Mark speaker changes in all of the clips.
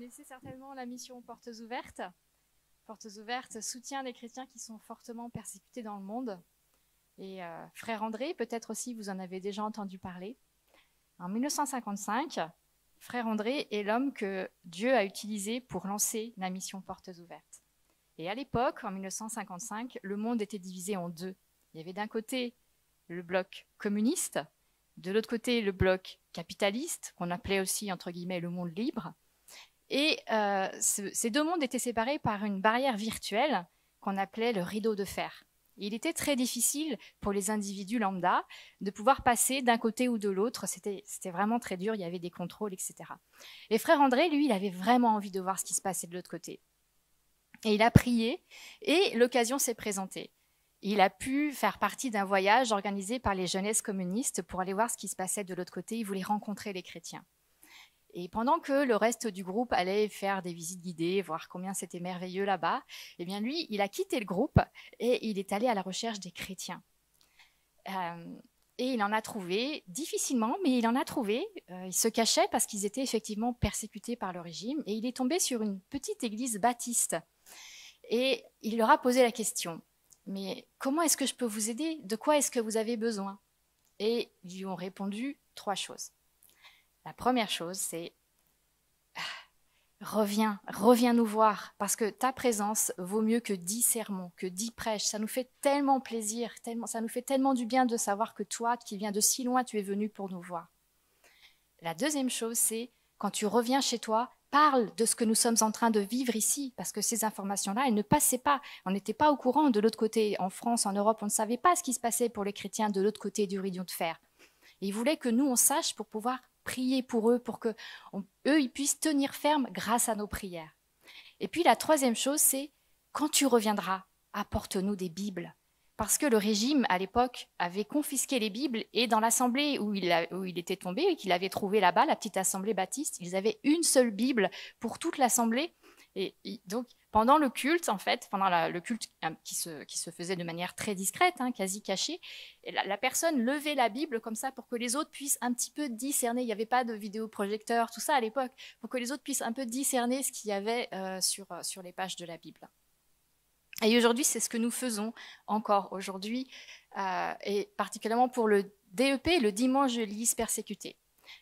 Speaker 1: connaissez certainement la mission Portes Ouvertes. Portes Ouvertes soutient les chrétiens qui sont fortement persécutés dans le monde. Et Frère André, peut-être aussi vous en avez déjà entendu parler. En 1955, Frère André est l'homme que Dieu a utilisé pour lancer la mission Portes Ouvertes. Et à l'époque, en 1955, le monde était divisé en deux. Il y avait d'un côté le bloc communiste, de l'autre côté le bloc capitaliste, qu'on appelait aussi entre guillemets le monde libre. Et ces deux mondes étaient séparés par une barrière virtuelle qu'on appelait le rideau de fer. Et il était très difficile pour les individus lambda de pouvoir passer d'un côté ou de l'autre. C'était vraiment très dur, il y avait des contrôles, etc. Et Frère André, lui, il avait vraiment envie de voir ce qui se passait de l'autre côté. Et il a prié et l'occasion s'est présentée. Il a pu faire partie d'un voyage organisé par les jeunesses communistes pour aller voir ce qui se passait de l'autre côté. Il voulait rencontrer les chrétiens. Et pendant que le reste du groupe allait faire des visites guidées, voir combien c'était merveilleux là-bas, eh bien lui, il a quitté le groupe et il est allé à la recherche des chrétiens. Et il en a trouvé, difficilement, mais il en a trouvé. Ils se cachaient parce qu'ils étaient effectivement persécutés par le régime. Et il est tombé sur une petite église baptiste. Et il leur a posé la question, mais comment est-ce que je peux vous aider? De quoi est-ce que vous avez besoin? Et ils lui ont répondu 3 choses. La première chose, c'est reviens nous voir, parce que ta présence vaut mieux que 10 sermons, que 10 prêches. Ça nous fait tellement plaisir, ça nous fait tellement du bien de savoir que toi, qui viens de si loin, tu es venu pour nous voir. La deuxième chose, c'est quand tu reviens chez toi, parle de ce que nous sommes en train de vivre ici, parce que ces informations-là, elles ne passaient pas. On n'était pas au courant de l'autre côté. En France, en Europe, on ne savait pas ce qui se passait pour les chrétiens de l'autre côté du rideau de fer. Et ils voulaient que nous, on sache pour pouvoir prier pour eux, pour qu'eux, ils puissent tenir ferme grâce à nos prières. Et puis la troisième chose, c'est quand tu reviendras, apporte-nous des Bibles. Parce que le régime, à l'époque, avait confisqué les Bibles et dans l'assemblée où il était tombé et qu'il avait trouvé là-bas, la petite assemblée baptiste, ils avaient une seule Bible pour toute l'assemblée. Et donc, pendant le culte, en fait, pendant le culte qui se faisait de manière très discrète, quasi cachée, la personne levait la Bible comme ça pour que les autres puissent un petit peu discerner. Il n'y avait pas de vidéoprojecteur, tout ça à l'époque, pour que les autres puissent un peu discerner ce qu'il y avait sur les pages de la Bible. Et aujourd'hui, c'est ce que nous faisons encore aujourd'hui, et particulièrement pour le DEP, le dimanche de l'Église persécutée.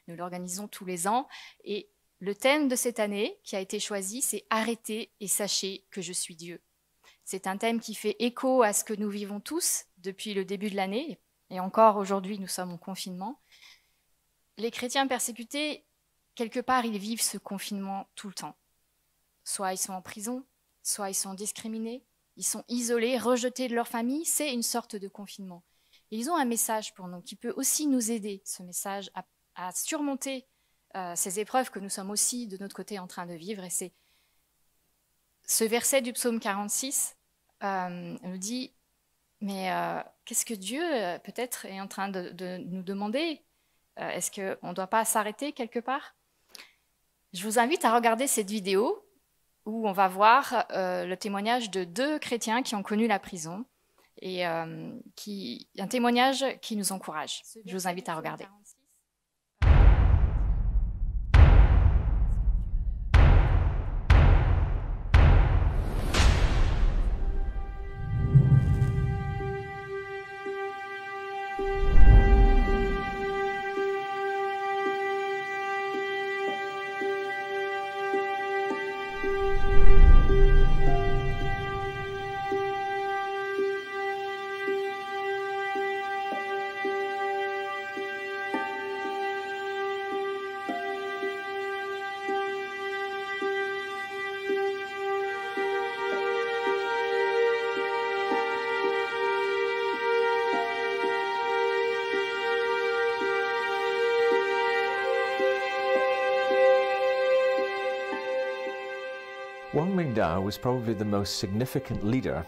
Speaker 1: Nous l'organisons tous les ans, et le thème de cette année qui a été choisi, c'est « Arrêtez et sachez que je suis Dieu ». C'est un thème qui fait écho à ce que nous vivons tous depuis le début de l'année, et encore aujourd'hui, nous sommes en confinement. Les chrétiens persécutés, quelque part, ils vivent ce confinement tout le temps. Soit ils sont en prison, soit ils sont discriminés, ils sont isolés, rejetés de leur famille, c'est une sorte de confinement. Et ils ont un message pour nous qui peut aussi nous aider, ce message, à surmonter ces épreuves que nous sommes aussi de notre côté en train de vivre. Et c'est ce verset du psaume 46 nous dit, mais qu'est-ce que Dieu peut-être est en train de nous demander? Est-ce qu'on ne doit pas s'arrêter quelque part? Je vous invite à regarder cette vidéo où on va voir le témoignage de 2 chrétiens qui ont connu la prison, et un témoignage qui nous encourage. Je vous invite à regarder.
Speaker 2: Wang Mingdao was probably the most significant leader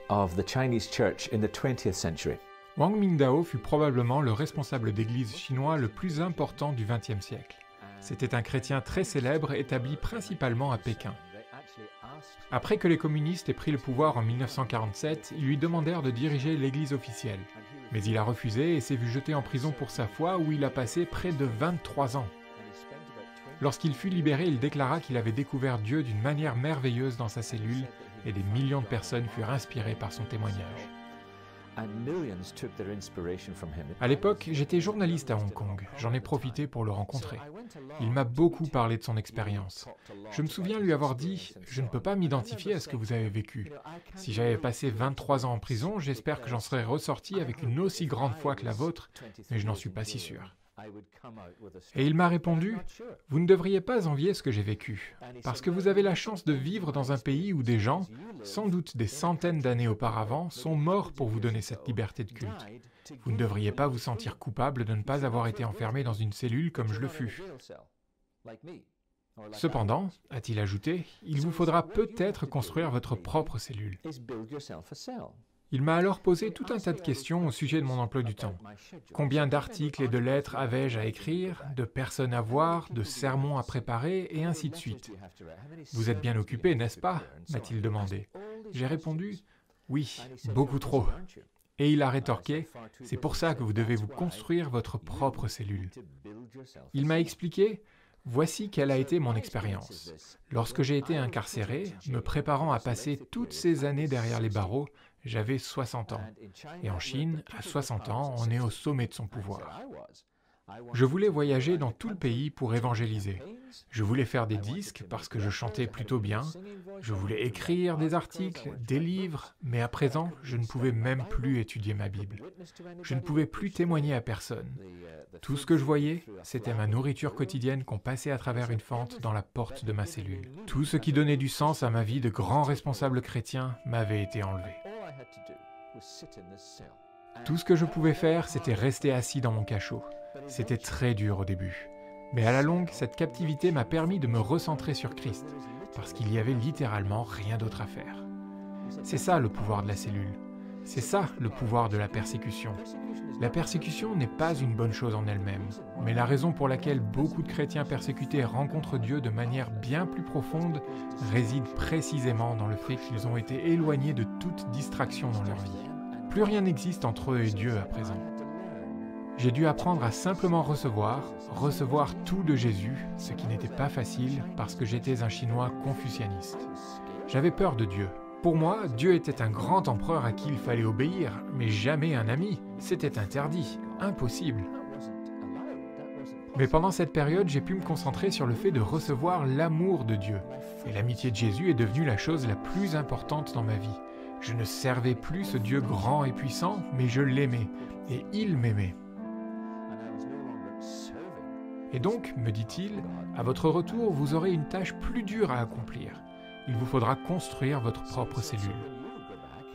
Speaker 2: of the Chinese church in the 20th century.
Speaker 3: Wang Mingdao fut probablement le responsable d'église chinois le plus important du XXe siècle. C'était un chrétien très célèbre établi principalement à Pékin. Après que les communistes aient pris le pouvoir en 1947, ils lui demandèrent de diriger l'église officielle. Mais il a refusé et s'est vu jeté en prison pour sa foi où il a passé près de 23 ans. Lorsqu'il fut libéré, il déclara qu'il avait découvert Dieu d'une manière merveilleuse dans sa cellule et des millions de personnes furent inspirées par son témoignage. À l'époque, j'étais journaliste à Hong Kong. J'en ai profité pour le rencontrer. Il m'a beaucoup parlé de son expérience. Je me souviens lui avoir dit « Je ne peux pas m'identifier à ce que vous avez vécu. Si j'avais passé 23 ans en prison, j'espère que j'en serais ressorti avec une aussi grande foi que la vôtre, mais je n'en suis pas si sûr. » Et il m'a répondu « Vous ne devriez pas envier ce que j'ai vécu, parce que vous avez la chance de vivre dans un pays où des gens, sans doute des centaines d'années auparavant, sont morts pour vous donner cette liberté de culte. Vous ne devriez pas vous sentir coupable de ne pas avoir été enfermé dans une cellule comme je le fus. Cependant, a-t-il ajouté, il vous faudra peut-être construire votre propre cellule. » Il m'a alors posé tout un tas de questions au sujet de mon emploi du temps. Combien d'articles et de lettres avais-je à écrire, de personnes à voir, de sermons à préparer, et ainsi de suite. « Vous êtes bien occupé, n'est-ce pas » m'a-t-il demandé. J'ai répondu « Oui, beaucoup trop. » Et il a rétorqué « C'est pour ça que vous devez vous construire votre propre cellule. » Il m'a expliqué « Voici quelle a été mon expérience. Lorsque j'ai été incarcéré, me préparant à passer toutes ces années derrière les barreaux, j'avais 60 ans. Et en Chine, à 60 ans, on est au sommet de son pouvoir. Je voulais voyager dans tout le pays pour évangéliser. Je voulais faire des disques parce que je chantais plutôt bien. Je voulais écrire des articles, des livres, mais à présent, je ne pouvais même plus étudier ma Bible. Je ne pouvais plus témoigner à personne. Tout ce que je voyais, c'était ma nourriture quotidienne qu'on passait à travers une fente dans la porte de ma cellule. Tout ce qui donnait du sens à ma vie de grand responsable chrétien m'avait été enlevé. Tout ce que je pouvais faire, c'était rester assis dans mon cachot. C'était très dur au début. Mais à la longue, cette captivité m'a permis de me recentrer sur Christ, parce qu'il y avait littéralement rien d'autre à faire. C'est ça le pouvoir de la cellule. C'est ça le pouvoir de la persécution. La persécution n'est pas une bonne chose en elle-même, mais la raison pour laquelle beaucoup de chrétiens persécutés rencontrent Dieu de manière bien plus profonde réside précisément dans le fait qu'ils ont été éloignés de toute distraction dans leur vie. Plus rien n'existe entre eux et Dieu à présent. J'ai dû apprendre à simplement recevoir tout de Jésus, ce qui n'était pas facile parce que j'étais un Chinois confucianiste. J'avais peur de Dieu. Pour moi, Dieu était un grand empereur à qui il fallait obéir, mais jamais un ami. C'était interdit, impossible. Mais pendant cette période, j'ai pu me concentrer sur le fait de recevoir l'amour de Dieu. Et l'amitié de Jésus est devenue la chose la plus importante dans ma vie. Je ne servais plus ce Dieu grand et puissant, mais je l'aimais, et il m'aimait. Et donc, me dit-il, à votre retour, vous aurez une tâche plus dure à accomplir. Il vous faudra construire votre propre cellule.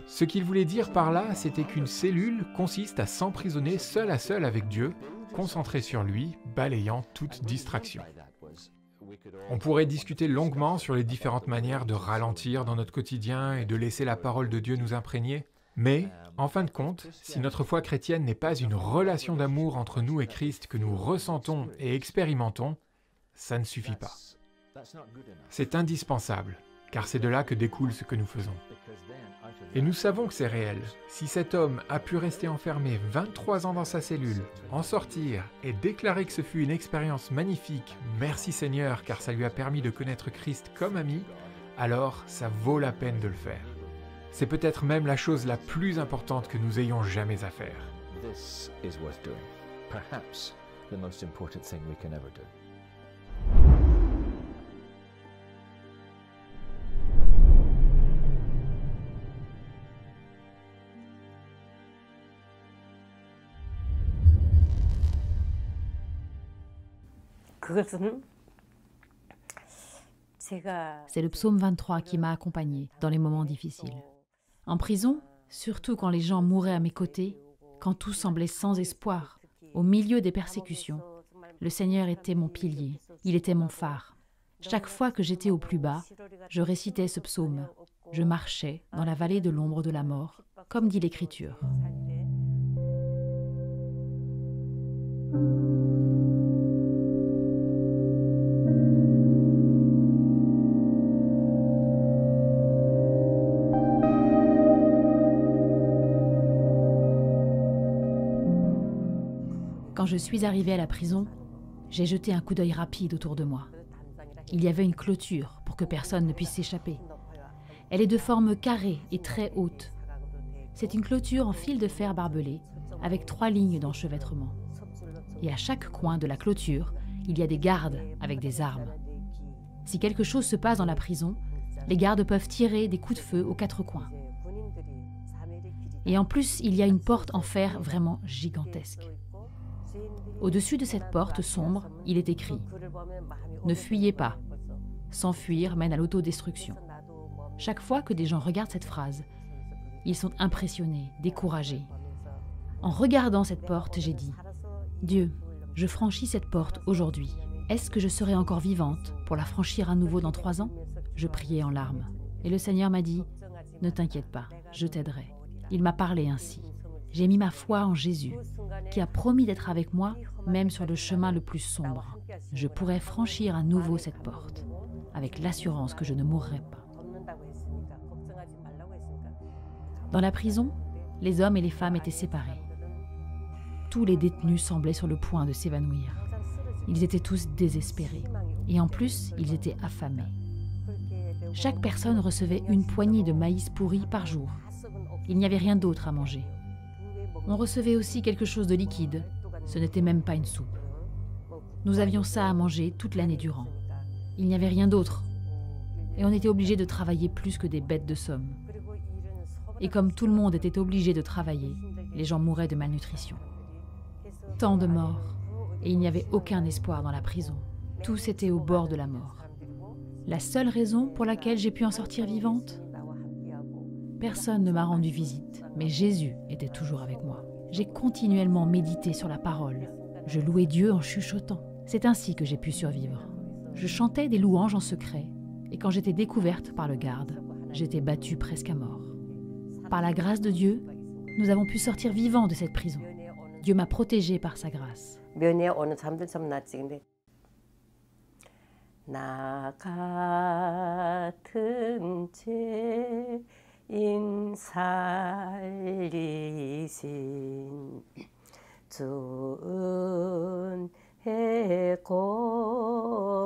Speaker 3: Ce qu'il voulait dire par là, c'était qu'une cellule consiste à s'emprisonner seul à seul avec Dieu, concentré sur lui, balayant toute distraction. On pourrait discuter longuement sur les différentes manières de ralentir dans notre quotidien et de laisser la parole de Dieu nous imprégner, mais, en fin de compte, si notre foi chrétienne n'est pas une relation d'amour entre nous et Christ que nous ressentons et expérimentons, ça ne suffit pas. C'est indispensable, car c'est de là que découle ce que nous faisons. Et nous savons que c'est réel. Si cet homme a pu rester enfermé 23 ans dans sa cellule, en sortir et déclarer que ce fut une expérience magnifique, merci Seigneur, car ça lui a permis de connaître Christ comme ami, alors ça vaut la peine de le faire. C'est peut-être même la chose la plus importante que nous ayons jamais à faire.
Speaker 2: This is worth doing. Perhaps the most important thing we can ever do.
Speaker 4: C'est le psaume 23 qui m'a accompagné dans les moments difficiles. En prison, surtout quand les gens mouraient à mes côtés, quand tout semblait sans espoir, au milieu des persécutions, le Seigneur était mon pilier, il était mon phare. Chaque fois que j'étais au plus bas, je récitais ce psaume. Je marchais dans la vallée de l'ombre de la mort, comme dit l'Écriture. Quand je suis arrivée à la prison, j'ai jeté un coup d'œil rapide autour de moi. il y avait une clôture pour que personne ne puisse s'échapper. Elle est de forme carrée et très haute. C'est une clôture en fil de fer barbelé, avec 3 lignes d'enchevêtrement. Et à chaque coin de la clôture, il y a des gardes avec des armes. Si quelque chose se passe dans la prison, les gardes peuvent tirer des coups de feu aux 4 coins. Et en plus, il y a une porte en fer vraiment gigantesque. Au-dessus de cette porte sombre, il est écrit « Ne fuyez pas. S'enfuir mène à l'autodestruction ». Chaque fois que des gens regardent cette phrase, ils sont impressionnés, découragés. En regardant cette porte, j'ai dit « Dieu, je franchis cette porte aujourd'hui. Est-ce que je serai encore vivante pour la franchir à nouveau dans 3 ans ?» Je priais en larmes. Et le Seigneur m'a dit « Ne t'inquiète pas, je t'aiderai. » Il m'a parlé ainsi. J'ai mis ma foi en Jésus, qui a promis d'être avec moi, même sur le chemin le plus sombre. Je pourrais franchir à nouveau cette porte, avec l'assurance que je ne mourrai pas. Dans la prison, les hommes et les femmes étaient séparés. Tous les détenus semblaient sur le point de s'évanouir. Ils étaient tous désespérés. Et en plus, ils étaient affamés. Chaque personne recevait une poignée de maïs pourri par jour. Il n'y avait rien d'autre à manger. On recevait aussi quelque chose de liquide. Ce n'était même pas une soupe. Nous avions ça à manger toute l'année durant. Il n'y avait rien d'autre. Et on était obligé de travailler plus que des bêtes de somme. Et comme tout le monde était obligé de travailler, les gens mouraient de malnutrition. Tant de morts. Et il n'y avait aucun espoir dans la prison. Tous étaient au bord de la mort. La seule raison pour laquelle j'ai pu en sortir vivante ? Personne ne m'a rendu visite, mais Jésus était toujours avec moi. J'ai continuellement médité sur la parole. Je louais Dieu en chuchotant. C'est ainsi que j'ai pu survivre. Je chantais des louanges en secret, et quand j'étais découverte par le garde, j'étais battue presque à mort. Par la grâce de Dieu, nous avons pu sortir vivants de cette prison. Dieu m'a protégée par sa grâce.
Speaker 5: 나 같은 죄인 살리신 주 은혜 고마워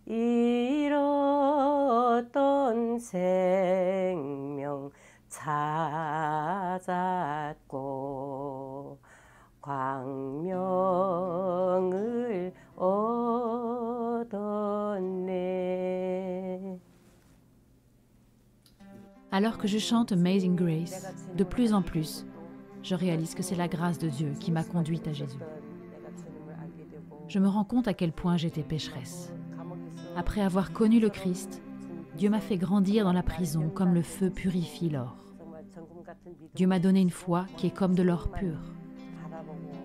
Speaker 5: 잃었던 생명 찾았고 광명을 얻었네.
Speaker 4: Alors que je chante Amazing Grace, de plus en plus, je réalise que c'est la grâce de Dieu qui m'a conduite à Jésus. Je me rends compte à quel point j'étais pécheresse. Après avoir connu le Christ, Dieu m'a fait grandir dans la prison comme le feu purifie l'or. Dieu m'a donné une foi qui est comme de l'or pur.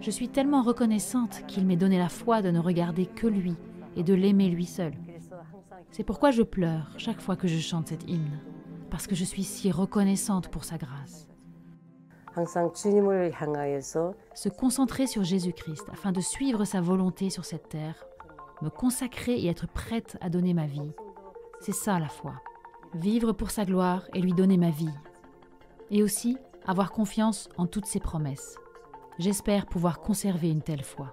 Speaker 4: Je suis tellement reconnaissante qu'il m'ait donné la foi de ne regarder que lui et de l'aimer lui seul. C'est pourquoi je pleure chaque fois que je chante cet hymne, parce que je suis si reconnaissante pour sa grâce. Se concentrer sur Jésus-Christ afin de suivre sa volonté sur cette terre, me consacrer et être prête à donner ma vie, c'est ça la foi. Vivre pour sa gloire et lui donner ma vie. Et aussi avoir confiance en toutes ses promesses. J'espère pouvoir conserver une telle foi.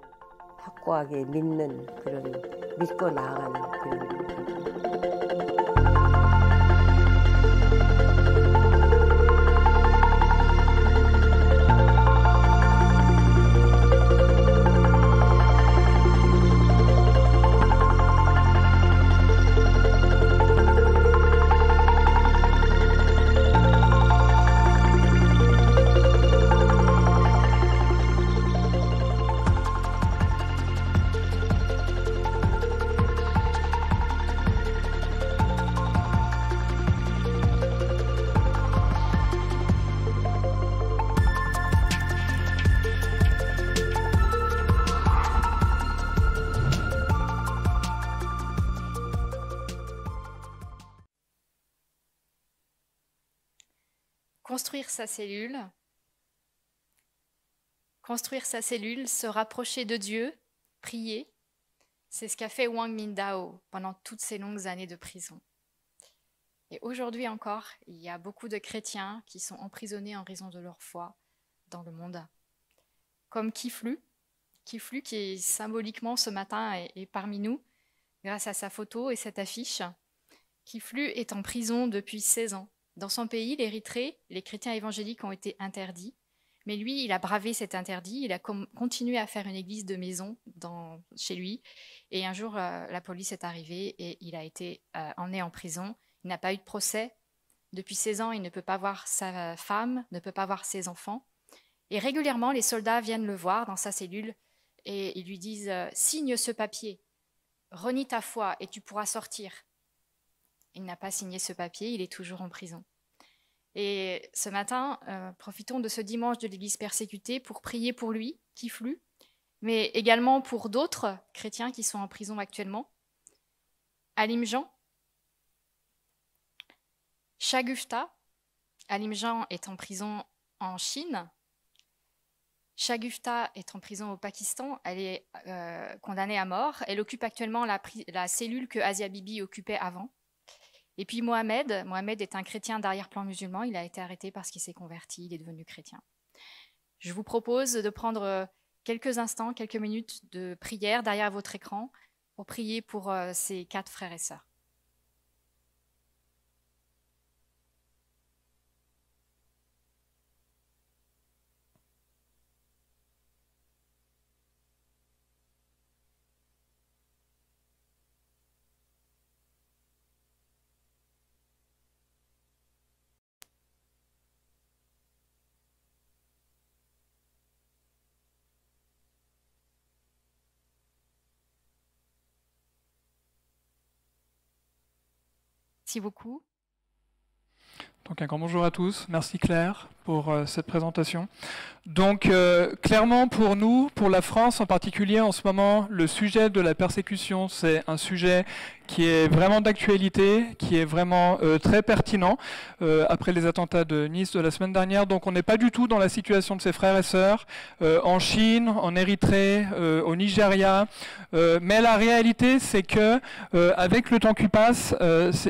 Speaker 1: Construire sa cellule, se rapprocher de Dieu, prier, c'est ce qu'a fait Wang Mingdao pendant toutes ces longues années de prison. Et aujourd'hui encore, il y a beaucoup de chrétiens qui sont emprisonnés en raison de leur foi dans le monde. Comme Kiflu, Kiflu, qui est symboliquement ce matin est parmi nous, grâce à sa photo et cette affiche. Kiflu est en prison depuis 16 ans. Dans son pays, l'Érythrée, les chrétiens évangéliques ont été interdits. Mais lui, il a bravé cet interdit, il a continué à faire une église de maison chez lui. Et un jour, la police est arrivée et il a été emmené en prison. Il n'a pas eu de procès. Depuis 16 ans, il ne peut pas voir sa femme, ne peut pas voir ses enfants. Et régulièrement, les soldats viennent le voir dans sa cellule et ils lui disent « Signe ce papier, renie ta foi et tu pourras sortir ». Il n'a pas signé ce papier, il est toujours en prison. Et ce matin, profitons de ce dimanche de l'Église persécutée pour prier pour lui, Kiflu, mais également pour d'autres chrétiens qui sont en prison actuellement. Alim Jean, Shagufta. Alim Jean est en prison en Chine. Shagufta est en prison au Pakistan. Elle est condamnée à mort. Elle occupe actuellement la cellule que Asia Bibi occupait avant. Et puis Mohamed est un chrétien d'arrière-plan musulman. Il a été arrêté parce qu'il s'est converti, il est devenu chrétien. Je vous propose de prendre quelques instants, quelques minutes de prière derrière votre écran pour prier pour ces 4 frères et sœurs. Merci beaucoup.
Speaker 6: Donc un grand bonjour à tous. Merci Claire pour cette présentation. Donc clairement pour nous, pour la France en particulier en ce moment, le sujet de la persécution, c'est un sujet qui est vraiment d'actualité, qui est vraiment très pertinent après les attentats de Nice de la semaine dernière. Donc on n'est pas du tout dans la situation de ses frères et sœurs en Chine, en Érythrée, au Nigeria. Mais la réalité, c'est que avec le temps qui passe,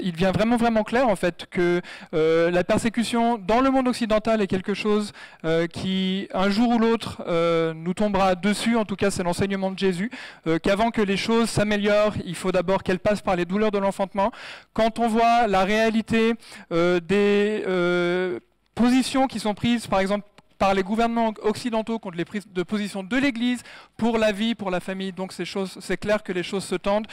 Speaker 6: il devient vraiment clair en fait que la persécution dans le monde occidental est quelque chose qui, un jour ou l'autre, nous tombera dessus. En tout cas, c'est l'enseignement de Jésus, qu'avant que les choses s'améliorent, il faut d'abord qu'elles passent par les douleurs de l'enfantement. Quand on voit la réalité des positions qui sont prises, par exemple, par les gouvernements occidentaux contre les prises de position de l'Église pour la vie, pour la famille. Donc c'est clair que les choses se tendent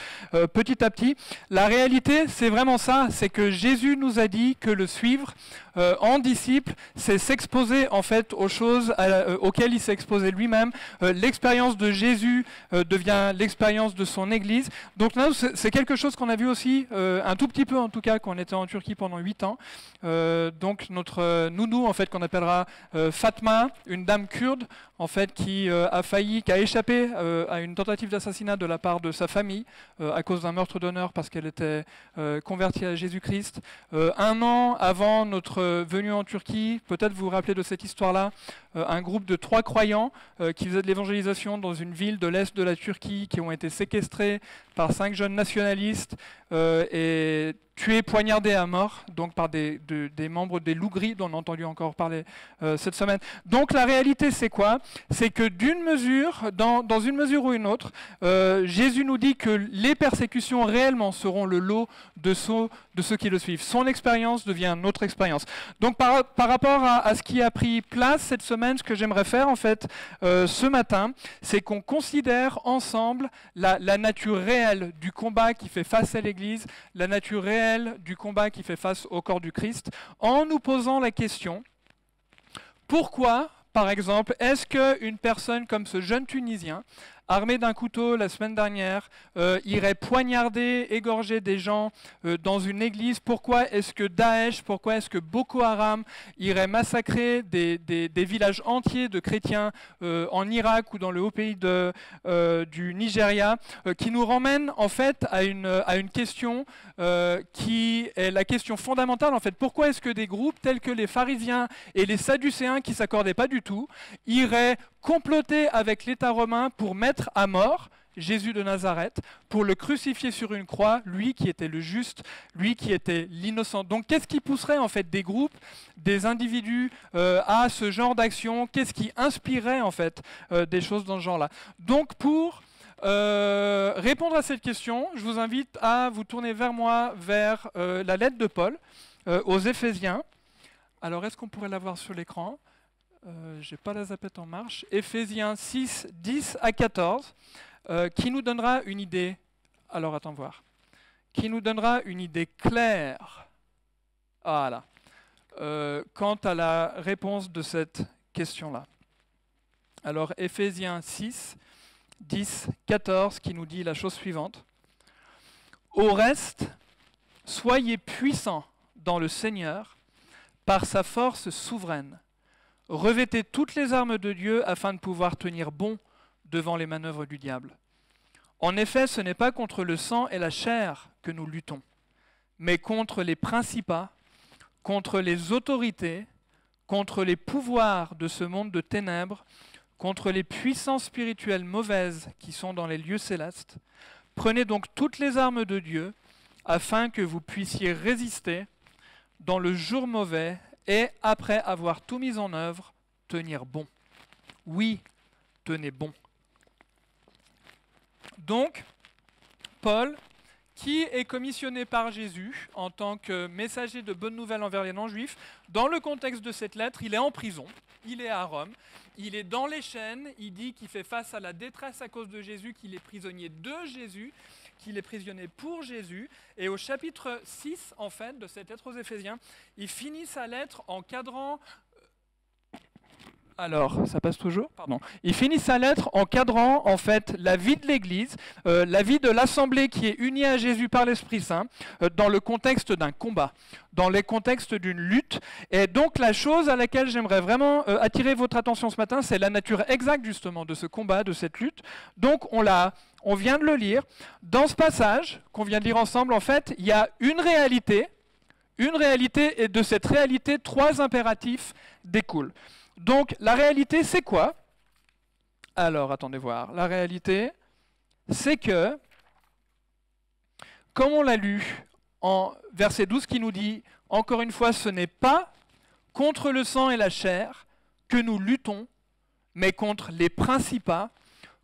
Speaker 6: petit à petit. La réalité, c'est vraiment ça, c'est que Jésus nous a dit que le suivre en disciple, c'est s'exposer en fait aux choses auxquelles il s'est exposé lui-même. L'expérience de Jésus devient l'expérience de son Église. Donc là, c'est quelque chose qu'on a vu aussi, un tout petit peu en tout cas, quand on était en Turquie pendant 8 ans. Donc notre nounou, en fait, qu'on appellera Fatma, une dame kurde, en fait, qui a échappé à une tentative d'assassinat de la part de sa famille à cause d'un meurtre d'honneur parce qu'elle était convertie à Jésus-Christ. 1 an avant notre venue en Turquie, peut-être vous vous rappelez de cette histoire-là, un groupe de 3 croyants qui faisaient de l'évangélisation dans une ville de l'est de la Turquie, qui ont été séquestrés par 5 jeunes nationalistes et tués, poignardés à mort, donc par des membres des loups gris dont on a entendu encore parler cette semaine. Donc la réalité, c'est quoi? C'est que d'une mesure, dans une mesure ou une autre, Jésus nous dit que les persécutions réellement seront le lot de ceux qui le suivent. Son expérience devient notre expérience. Donc par rapport à ce qui a pris place cette semaine, ce que j'aimerais faire en fait ce matin, c'est qu'on considère ensemble la nature réelle du combat qui fait face à l'Église, la nature réelle du combat qui fait face au corps du Christ, en nous posant la question, pourquoi, par exemple, est-ce qu'une personne comme ce jeune Tunisien, armé d'un couteau la semaine dernière, irait poignarder, égorger des gens dans une église? Pourquoi est-ce que Daesh, pourquoi est-ce que Boko Haram irait massacrer des villages entiers de chrétiens en Irak ou dans le haut pays du Nigeria, qui nous ramène en fait à une question qui est la question fondamentale en fait. Pourquoi est-ce que des groupes tels que les pharisiens et les sadducéens, qui ne s'accordaient pas du tout, iraient comploter avec l'État romain pour mettre à mort Jésus de Nazareth, pour le crucifier sur une croix, lui qui était le juste, lui qui était l'innocent. Donc qu'est-ce qui pousserait en fait des groupes, des individus à ce genre d'action? Qu'est-ce qui inspirait en fait des choses dans ce genre-là? Donc pour répondre à cette question, je vous invite à vous tourner vers moi, vers la lettre de Paul aux Éphésiens. Alors est-ce qu'on pourrait la voir sur l'écran? J'ai pas la zapette en marche. Éphésiens 6, 10 à 14. Qui nous donnera une idée, alors attends voir, qui nous donnera une idée claire, voilà, quant à la réponse de cette question-là. Alors Éphésiens 6, 10, 14, qui nous dit la chose suivante. Au reste, soyez puissants dans le Seigneur par sa force souveraine. Revêtez toutes les armes de Dieu afin de pouvoir tenir bon devant les manœuvres du diable. En effet, ce n'est pas contre le sang et la chair que nous luttons, mais contre les principats, contre les autorités, contre les pouvoirs de ce monde de ténèbres, contre les puissances spirituelles mauvaises qui sont dans les lieux célestes. Prenez donc toutes les armes de Dieu, afin que vous puissiez résister dans le jour mauvais et, après avoir tout mis en œuvre, tenir bon. Oui, tenez bon. Donc, Paul, qui est commissionné par Jésus en tant que messager de bonne nouvelle envers les non-juifs, dans le contexte de cette lettre, il est en prison, il est à Rome, il est dans les chaînes, il dit qu'il fait face à la détresse à cause de Jésus, qu'il est prisonnier de Jésus, qu'il est prisonnier pour Jésus. Et au chapitre 6, en fait, de cette lettre aux Éphésiens, il finit sa lettre en cadrant... Alors, ça passe toujours? Pardon. Il finit sa lettre en cadrant en fait la vie de l'Église, la vie de l'Assemblée qui est unie à Jésus par l'Esprit Saint, dans le contexte d'un combat, dans le contexte d'une lutte. Et donc la chose à laquelle j'aimerais vraiment attirer votre attention ce matin, c'est la nature exacte justement de ce combat, de cette lutte. Donc on vient de le lire. Dans ce passage qu'on vient de lire ensemble, en fait, il y a une réalité, et de cette réalité, trois impératifs découlent. Donc, la réalité, c'est quoi? Alors, attendez voir. La réalité, c'est que, comme on l'a lu en verset 12 qui nous dit, encore une fois, ce n'est pas contre le sang et la chair que nous luttons, mais contre les principats,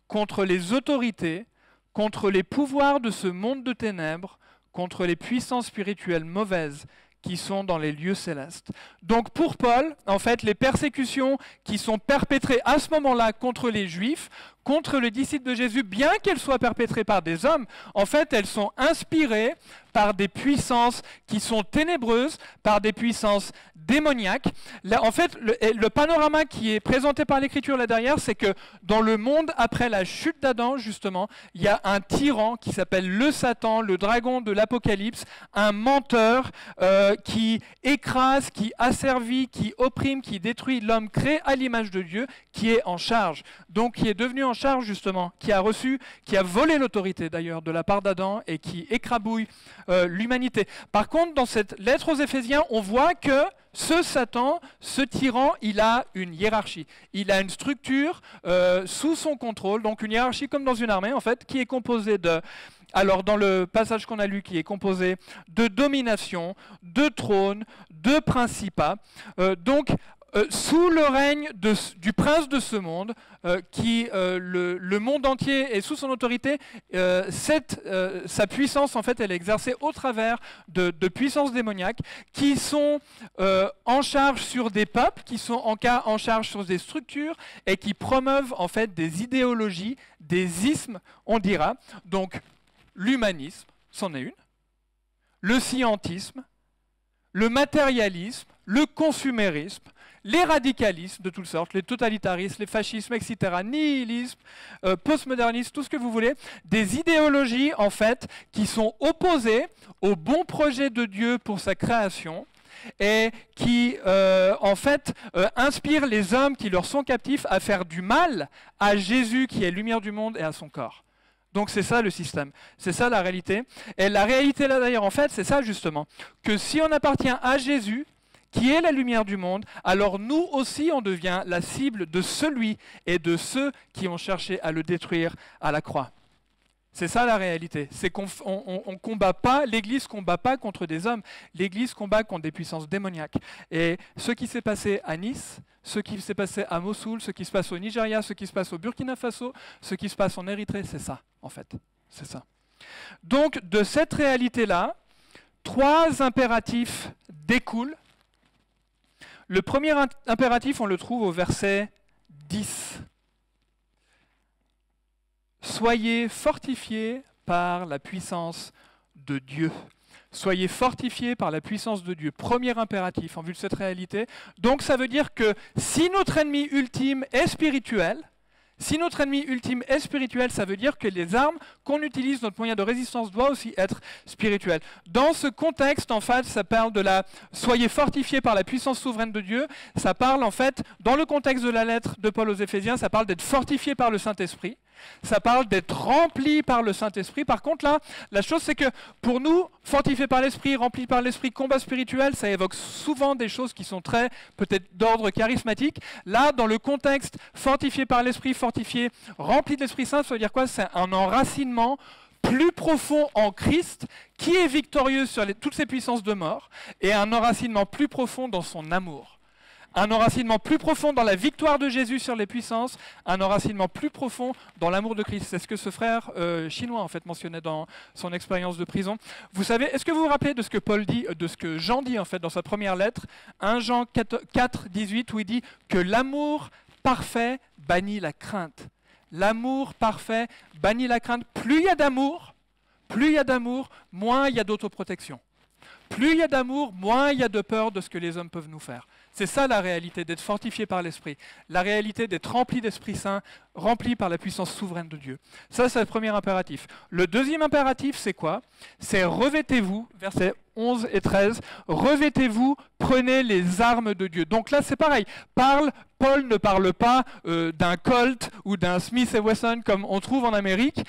Speaker 6: contre les autorités, contre les pouvoirs de ce monde de ténèbres, contre les puissances spirituelles mauvaises qui sont dans les lieux célestes. Donc pour Paul, en fait, les persécutions qui sont perpétrées à ce moment-là contre les Juifs, contre les disciples de Jésus, bien qu'elles soient perpétrées par des hommes, en fait, elles sont inspirées par des puissances qui sont ténébreuses, par des puissances démoniaques. Là, en fait, le panorama qui est présenté par l'Écriture là derrière, c'est que dans le monde après la chute d'Adam, justement, il y a un tyran qui s'appelle le Satan, le dragon de l'Apocalypse, un menteur qui écrase, qui asservit, qui opprime, qui détruit l'homme créé à l'image de Dieu, qui est en charge. Donc, qui est devenu en charge, justement, qui a volé l'autorité, d'ailleurs, de la part d'Adam et qui écrabouille l'humanité. Par contre, dans cette lettre aux Éphésiens, on voit que ce Satan, ce tyran, il a une hiérarchie. Il a une structure sous son contrôle, donc une hiérarchie comme dans une armée, en fait, qui est composée de... Alors, dans le passage qu'on a lu, qui est composé de domination, de trône, de principats, sous le règne du prince de ce monde, le monde entier est sous son autorité, sa puissance, en fait, elle est exercée au travers de puissances démoniaques qui sont en charge sur des peuples, qui sont en charge sur des structures et qui promeuvent, en fait, des idéologies, des ismes, on dira. Donc, l'humanisme, c'en est une, le scientisme, le matérialisme, le consumérisme, les radicalismes de toutes sortes, les totalitarismes, les fascismes, etc., nihilisme, postmodernisme, tout ce que vous voulez, des idéologies en fait qui sont opposées au bon projet de Dieu pour sa création et qui en fait inspirent les hommes qui leur sont captifs à faire du mal à Jésus qui est lumière du monde et à son corps. Donc c'est ça le système, c'est ça la réalité. Et la réalité là d'ailleurs en fait c'est ça justement, que si on appartient à Jésus, qui est la lumière du monde, alors nous aussi on devient la cible de celui et de ceux qui ont cherché à le détruire à la croix. C'est ça la réalité. C'est qu'on combat pas, l'Église combat pas contre des hommes. L'Église combat contre des puissances démoniaques. Et ce qui s'est passé à Nice, ce qui s'est passé à Mossoul, ce qui se passe au Nigeria, ce qui se passe au Burkina Faso, ce qui se passe en Érythrée, c'est ça, en fait. C'est ça. Donc, de cette réalité-là, 3 impératifs découlent. Le premier impératif, on le trouve au verset 10. Soyez fortifiés par la puissance de Dieu. Soyez fortifiés par la puissance de Dieu. Premier impératif en vue de cette réalité. Donc ça veut dire que si notre ennemi ultime est spirituel, ça veut dire que les armes qu'on utilise, notre moyen de résistance doit aussi être spirituel. Dans ce contexte, en fait, ça parle de la « soyez fortifiés par la puissance souveraine de Dieu ». Ça parle, en fait, dans le contexte de la lettre de Paul aux Éphésiens, ça parle d'être fortifiés par le Saint-Esprit. Ça parle d'être rempli par le Saint-Esprit. Par contre, là, la chose, c'est que pour nous, fortifié par l'Esprit, rempli par l'Esprit, combat spirituel, ça évoque souvent des choses qui sont très, peut-être, d'ordre charismatique. Là, dans le contexte, fortifié par l'Esprit, fortifié, rempli de l'Esprit Saint, ça veut dire quoi? C'est un enracinement plus profond en Christ, qui est victorieux sur toutes ces puissances de mort, et un enracinement plus profond dans son amour. Un enracinement plus profond dans la victoire de Jésus sur les puissances, un enracinement plus profond dans l'amour de Christ. C'est ce que ce frère chinois en fait mentionnait dans son expérience de prison. Vous savez, est-ce que vous vous rappelez de ce que Paul dit, de ce que Jean dit en fait dans sa première lettre, 1 Jean 4, 18, où il dit que l'amour parfait bannit la crainte. L'amour parfait bannit la crainte. Plus il y a d'amour, moins il y a d'autoprotection. Plus il y a d'amour, moins il y a de peur de ce que les hommes peuvent nous faire. C'est ça la réalité d'être fortifié par l'Esprit. La réalité d'être rempli d'Esprit Saint, rempli par la puissance souveraine de Dieu. Ça, c'est le premier impératif. Le deuxième impératif, c'est quoi? C'est revêtez-vous, versets 11 et 13, revêtez-vous, prenez les armes de Dieu. Donc là, c'est pareil. Paul ne parle pas d'un Colt ou d'un Smith & Wesson comme on trouve en Amérique.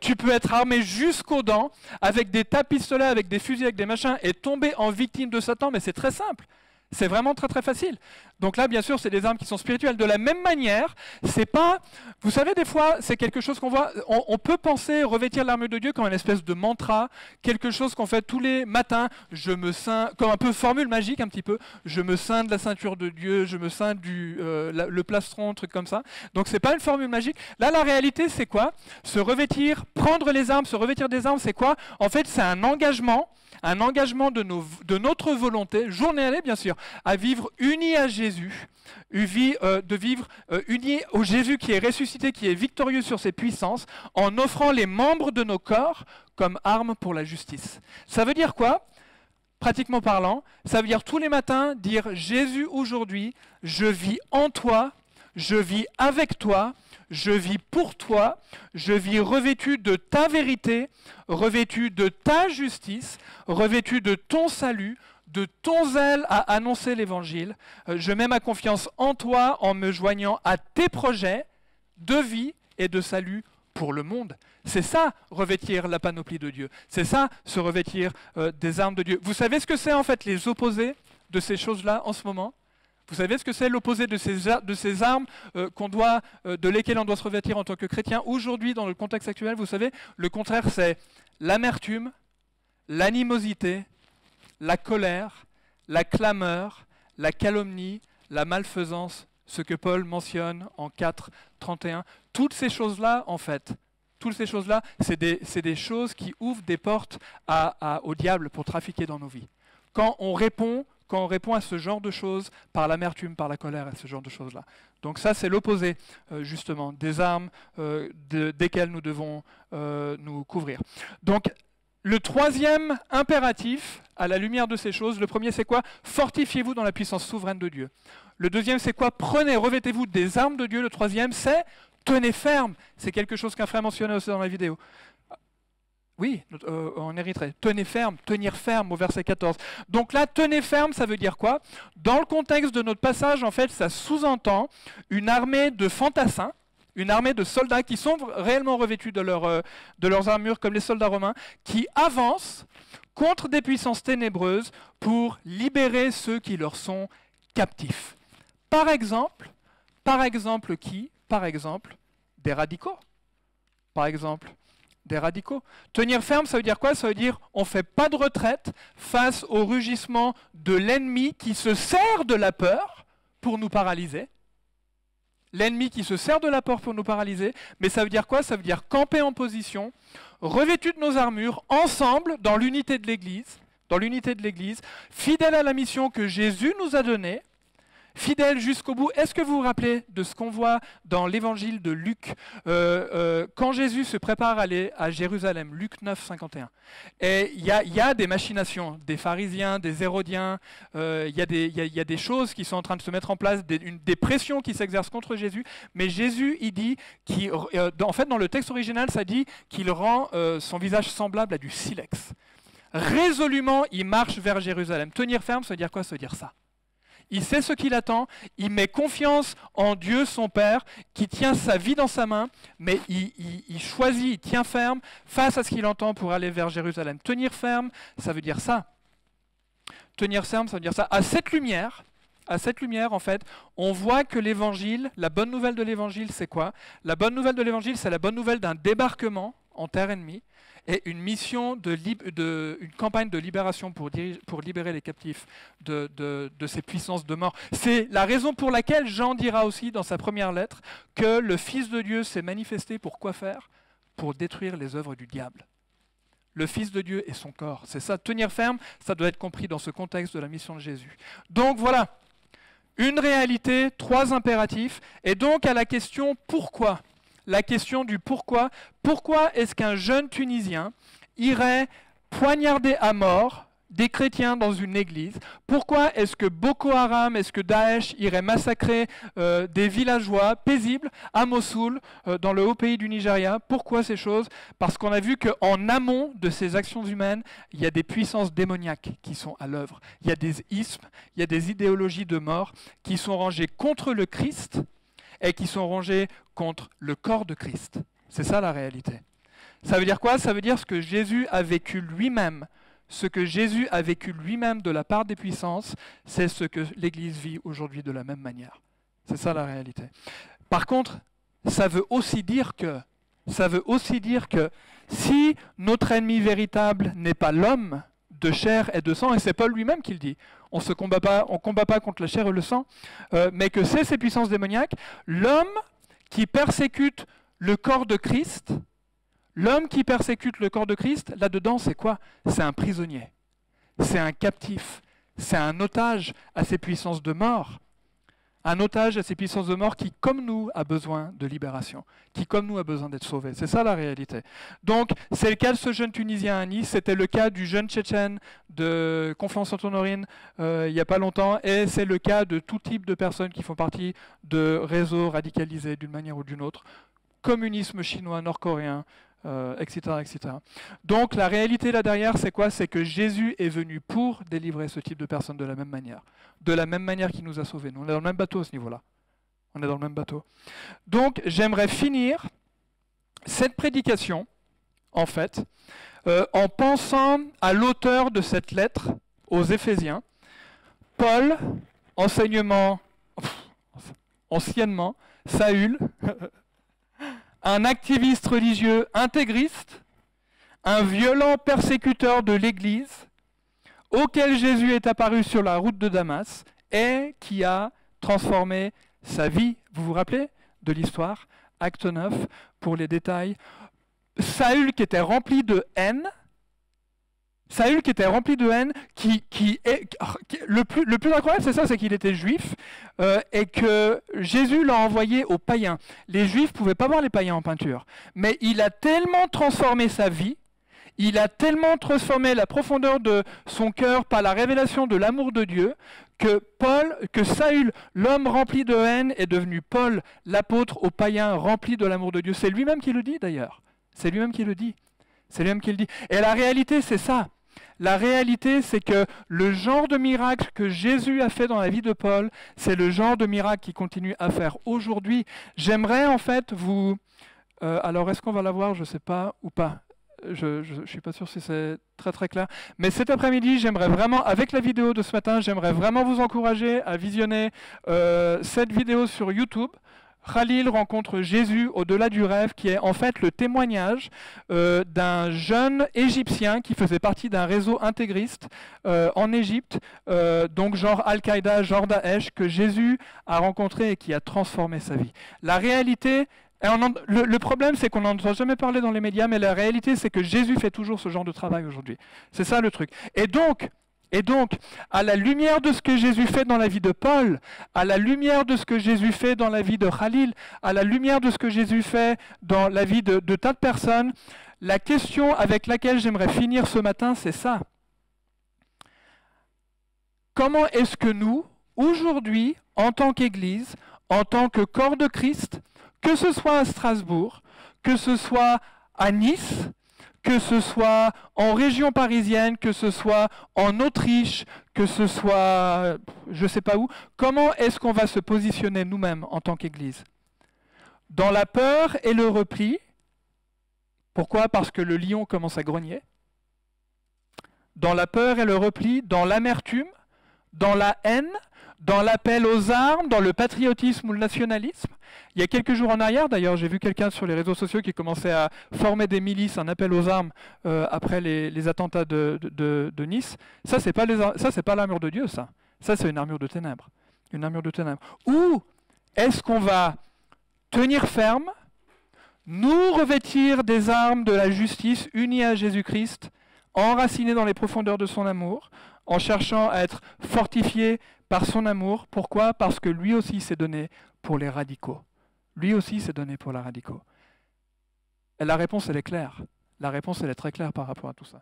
Speaker 6: Tu peux être armé jusqu'aux dents avec des tas-pistolets, avec des fusils, avec des machins et tomber en victime de Satan, mais c'est très simple. C'est vraiment très très facile. Donc là, bien sûr, c'est des armes qui sont spirituelles. De la même manière, c'est pas... Vous savez, des fois, c'est quelque chose qu'on voit... On peut penser revêtir l'armure de Dieu comme une espèce de mantra, quelque chose qu'on fait tous les matins. Je me ceins, comme un peu formule magique un petit peu. Je me ceins de la ceinture de Dieu, je me ceins le plastron, truc comme ça. Donc c'est pas une formule magique. Là, la réalité, c'est quoi? Se revêtir, prendre les armes, se revêtir des armes, c'est quoi? En fait, c'est un engagement de notre volonté, journalier bien sûr, à vivre unis à Jésus, de vivre unis au Jésus qui est ressuscité, qui est victorieux sur ses puissances, en offrant les membres de nos corps comme armes pour la justice. Ça veut dire quoi? Pratiquement parlant, ça veut dire tous les matins dire « Jésus, aujourd'hui, je vis en toi, je vis avec toi, je vis pour toi, je vis revêtu de ta vérité, revêtu de ta justice, revêtu de ton salut, de ton zèle à annoncer l'évangile. Je mets ma confiance en toi en me joignant à tes projets de vie et de salut pour le monde. » C'est ça, revêtir la panoplie de Dieu. C'est ça, se revêtir des armes de Dieu. Vous savez ce que c'est en fait les opposés de ces choses-là en ce moment? Vous savez ce que c'est l'opposé de ces armes de lesquelles on doit se revêtir en tant que chrétien aujourd'hui dans le contexte actuel? Vous savez, le contraire, c'est l'amertume, l'animosité, la colère, la clameur, la calomnie, la malfaisance, ce que Paul mentionne en 4, 31. Toutes ces choses-là, en fait, c'est des choses qui ouvrent des portes au diable pour trafiquer dans nos vies. Quand on répond à ce genre de choses par l'amertume, par la colère, et ce genre de choses-là. Donc ça, c'est l'opposé, justement, des armes desquelles nous devons nous couvrir. Donc, le troisième impératif, à la lumière de ces choses, le premier, c'est quoi? Fortifiez-vous dans la puissance souveraine de Dieu. Le deuxième, c'est quoi? Revêtez-vous des armes de Dieu. Le troisième, c'est tenez ferme. C'est quelque chose qu'un frère mentionnait aussi dans la vidéo. Oui, en Érythrée. Tenez ferme, tenir ferme au verset 14. Donc là, tenez ferme, ça veut dire quoi? Dans le contexte de notre passage, en fait, ça sous-entend une armée de fantassins, une armée de soldats qui sont réellement revêtus de leurs armures, comme les soldats romains, qui avancent contre des puissances ténébreuses pour libérer ceux qui leur sont captifs. Par exemple qui? Par exemple, des radicaux. Par exemple, des radicaux. Tenir ferme, ça veut dire quoi? Ça veut dire on ne fait pas de retraite face au rugissement de l'ennemi qui se sert de la peur pour nous paralyser. L'ennemi qui se sert de la peur pour nous paralyser. Mais ça veut dire quoi? Ça veut dire camper en position, revêtus de nos armures, ensemble, dans l'unité de l'Église, fidèles à la mission que Jésus nous a donnée, fidèles jusqu'au bout. Est-ce que vous vous rappelez de ce qu'on voit dans l'évangile de Luc, quand Jésus se prépare à aller à Jérusalem, Luc 9, 51. Et il y a des machinations, des pharisiens, des hérodiens, il y a des choses qui sont en train de se mettre en place, des pressions qui s'exercent contre Jésus, mais Jésus, il dit, en fait dans le texte original, ça dit qu'il rend son visage semblable à du silex. Résolument, il marche vers Jérusalem. Tenir ferme, ça veut dire quoi? Ça veut dire ça. Il sait ce qu'il attend, il met confiance en Dieu, son Père, qui tient sa vie dans sa main, mais il choisit, il tient ferme face à ce qu'il entend pour aller vers Jérusalem. Tenir ferme, ça veut dire ça. Tenir ferme, ça veut dire ça. À cette lumière, en fait, on voit que l'évangile, la bonne nouvelle de l'évangile, c'est quoi? La bonne nouvelle de l'évangile, c'est la bonne nouvelle d'un débarquement en terre ennemie et une mission, une campagne de libération pour libérer les captifs de ces puissances de mort. C'est la raison pour laquelle Jean dira aussi dans sa première lettre que le Fils de Dieu s'est manifesté pour quoi faire? Pour détruire les œuvres du diable. Le Fils de Dieu et son corps. C'est ça, tenir ferme, ça doit être compris dans ce contexte de la mission de Jésus. Donc voilà, une réalité, 3 impératifs, et donc à la question pourquoi? La question du pourquoi. Pourquoi est-ce qu'un jeune Tunisien irait poignarder à mort des chrétiens dans une église? Pourquoi est-ce que Boko Haram, est-ce que Daesh irait massacrer des villageois paisibles à Mossoul, dans le haut pays du Nigeria? Pourquoi ces choses? Parce qu'on a vu qu'en amont de ces actions humaines, il y a des puissances démoniaques qui sont à l'œuvre. Il y a des ismes, il y a des idéologies de mort qui sont rangées contre le Christ et qui sont rangées contre le corps de Christ. C'est ça la réalité. Ça veut dire quoi? Ça veut dire ce que Jésus a vécu lui-même. Ce que Jésus a vécu lui-même de la part des puissances, c'est ce que l'Église vit aujourd'hui de la même manière. C'est ça la réalité. Par contre, ça veut aussi dire que si notre ennemi véritable n'est pas l'homme de chair et de sang, et c'est Paul lui-même qui le dit, on ne combat pas contre la chair et le sang, mais que c'est ces puissances démoniaques, l'homme qui persécute le corps de Christ, là-dedans, c'est quoi? C'est un prisonnier, c'est un captif, c'est un otage à ces puissances de mort. Un otage à ces puissances de mort qui, comme nous, a besoin de libération, qui, comme nous, a besoin d'être sauvé. C'est ça la réalité. Donc, c'est le cas de ce jeune Tunisien à Nice, c'était le cas du jeune Tchétchène de Conflans-Sainte-Honorine il n'y a pas longtemps, et c'est le cas de tout type de personnes qui font partie de réseaux radicalisés d'une manière ou d'une autre, communisme chinois, nord-coréen, etc., etc. Donc la réalité là derrière, c'est quoi? C'est que Jésus est venu pour délivrer ce type de personnes de la même manière qu'il nous a sauvés. Nous, on est dans le même bateau à ce niveau-là. On est dans le même bateau. Donc j'aimerais finir cette prédication, en fait, en pensant à l'auteur de cette lettre aux Éphésiens. Paul, anciennement, Saül, un activiste religieux intégriste, un violent persécuteur de l'Église, auquel Jésus est apparu sur la route de Damas et qui a transformé sa vie. Vous vous rappelez de l'histoire? Acte 9, pour les détails. Saül qui était rempli de haine, le plus incroyable, c'est ça, c'est qu'il était juif et que Jésus l'a envoyé aux païens. Les juifs ne pouvaient pas voir les païens en peinture, mais il a tellement transformé sa vie, il a tellement transformé la profondeur de son cœur par la révélation de l'amour de Dieu que Saül, l'homme rempli de haine, est devenu Paul, l'apôtre aux païens rempli de l'amour de Dieu. C'est lui-même qui le dit d'ailleurs. C'est lui-même qui le dit. Et la réalité, c'est ça. La réalité, c'est que le genre de miracle que Jésus a fait dans la vie de Paul, c'est le genre de miracle qu'il continue à faire aujourd'hui. J'aimerais en fait vous... alors, est-ce qu'on va la voir? Je ne sais pas ou pas. Je ne suis pas sûr si c'est très très clair. Mais cet après-midi, j'aimerais vraiment, avec la vidéo de ce matin, j'aimerais vraiment vous encourager à visionner cette vidéo sur YouTube. Khalil rencontre Jésus au-delà du rêve, qui est en fait le témoignage d'un jeune Égyptien qui faisait partie d'un réseau intégriste en Égypte, donc genre Al-Qaïda, genre Daesh, que Jésus a rencontré et qui a transformé sa vie. La réalité, le problème, c'est qu'on n'en entend jamais parler dans les médias, mais la réalité, c'est que Jésus fait toujours ce genre de travail aujourd'hui. C'est ça le truc. Et donc, à la lumière de ce que Jésus fait dans la vie de Paul, à la lumière de ce que Jésus fait dans la vie de Khalil, à la lumière de ce que Jésus fait dans la vie de tas de personnes, la question avec laquelle j'aimerais finir ce matin, c'est ça. Comment est-ce que nous, aujourd'hui, en tant qu'Église, en tant que corps de Christ, que ce soit à Strasbourg, que ce soit à Nice, que ce soit en région parisienne, que ce soit en Autriche, que ce soit je ne sais pas où, comment est-ce qu'on va se positionner nous-mêmes en tant qu'Église? Dans la peur et le repli. Pourquoi? Parce que le lion commence à grogner. Dans la peur et le repli, dans l'amertume, dans la haine, dans l'appel aux armes, dans le patriotisme ou le nationalisme. Il y a quelques jours en arrière, d'ailleurs, j'ai vu quelqu'un sur les réseaux sociaux qui commençait à former des milices, un appel aux armes après les attentats de Nice. Ça, c'est pas l'armure de Dieu, ça. Ça, c'est une armure de ténèbres. Une armure de ténèbres. Ou est-ce qu'on va tenir ferme, nous revêtir des armes de la justice unies à Jésus-Christ, enracinés dans les profondeurs de son amour, en cherchant à être fortifiés par son amour? Pourquoi? Parce que lui aussi s'est donné pour les radicaux. Lui aussi s'est donné pour les radicaux. Et la réponse, elle est claire. La réponse, elle est très claire par rapport à tout ça.